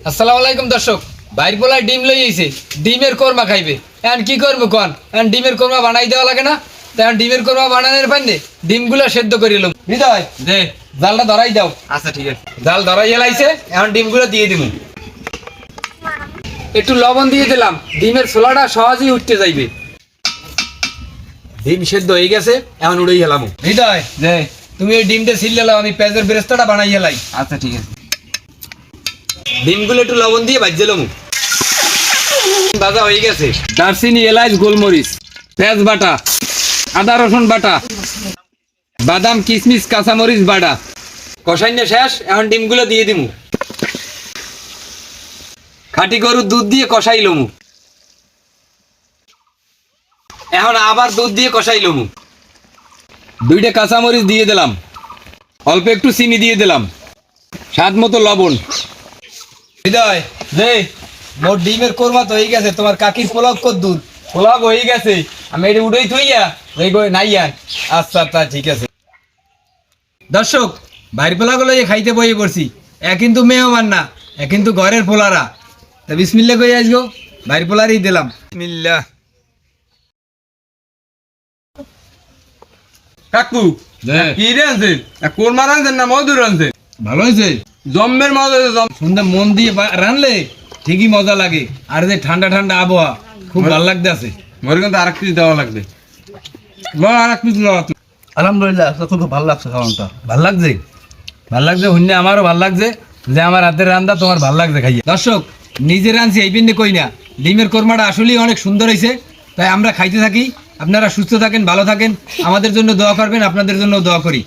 আসসালামু আলাইকুম দর্শক, বাইর পোলায় ডিম লই আইছে, ডিমের কোরমা খাইবে। এখন কি করবো কন? এখন ডিমের কোরমা বানাই দেওয়া লাগে না? এখন ডিমের কোরমা বানানোর পাইনে ডিমগুলো সেদ্ধ করে এলাম। হৃদয় দে জালটা ধরাই দাও। আচ্ছা ঠিক আছে। জাল ধরাই এলাইছে, এখন ডিমগুলো দিয়ে দিব। একটু লবণ দিয়ে দিলাম, ডিমের ছোলাটা সহজেই উঠতে যাইবে। ডিম সেদ্ধ হয়ে গেছে, এখন উড়েই গেলাম। হৃদয় দে। তুমি ওই ডিমটা ছিললে লাও, আমি পেঁয়াজের বেরেস্তাটা বানাই এলাই। আচ্ছা ঠিক আছে। ডিমগুলো একটু লবণ দিয়ে ভাজছিলাম। ভাজা হয়ে গেছে। দারচিনি, এলাচ, গোলমরিচ, পেঁয়াজ বাটা, আদা রসুন বাটা, বাদাম, কিশমিশ, কাঁচামরিচ বাটা কষাইনে শেষ। এখন ডিমগুলো দিয়ে দিমু। খাঁটি গরুর দুধ দিয়ে কষাইলম। এখন আবার দুধ দিয়ে কষাইলম। দুইটা কাঁচামরিচ দিয়ে দিলাম, অল্প একটু চিনি দিয়ে দিলাম, স্বাদ মতো লবণ। হৃদয় রে, মোর ডিমের কোরমা তো হয়ে গেছে। তোমার কাকির পোলাও কত দূর? পোলাও হয়ে গেছে, আমি এটা উঠেই থইয়া এই নাইয়া। আচ্ছা আচ্ছা ঠিক আছে। দর্শক, বাইরের পোলাগুলো খাইতে বইয়ে পড়ছি। কিন্তু মেহমান না, কিন্তু ঘরের পোলারা। তা বিসমিল্লাহ কই আসবো, বাইরের পোলারই দিলাম। বিসমিল্লাহ। কাকু দে। কি রে আনছেন? কোরমা রানছেন না মধুর রানছেন? ভালো হয়েছে। জম্মের মজা হয়েছে, জম। সুন্দর মন দিয়ে রানলে ঠিকই মজা লাগে। আর যে ঠান্ডা ঠান্ডা আবহাওয়া, খুব ভালো লাগতে আছে। মরে কিন্তু আরেক পিস দেওয়া লাগবে। আরেক পিস লওয়া তুই। আলহামদুলিল্লাহ, খুব ভালো লাগছে খাওয়ানটা। ভাল লাগছে, ভাল লাগছে। হইনে আমারও ভাল লাগছে যে আমার হাতের রান্না তোমার ভাল লাগছে খাইয়ে। দর্শক, নিজে রাঁধছি এই পিন্ডে কই না, ডিমের কোরমাটা আসলেই অনেক সুন্দর হয়েছে। তাই আমরা খাইতে থাকি। আপনারা সুস্থ থাকেন, ভালো থাকেন, আমাদের জন্য দোয়া করবেন, আপনাদের জন্য দোয়া করি।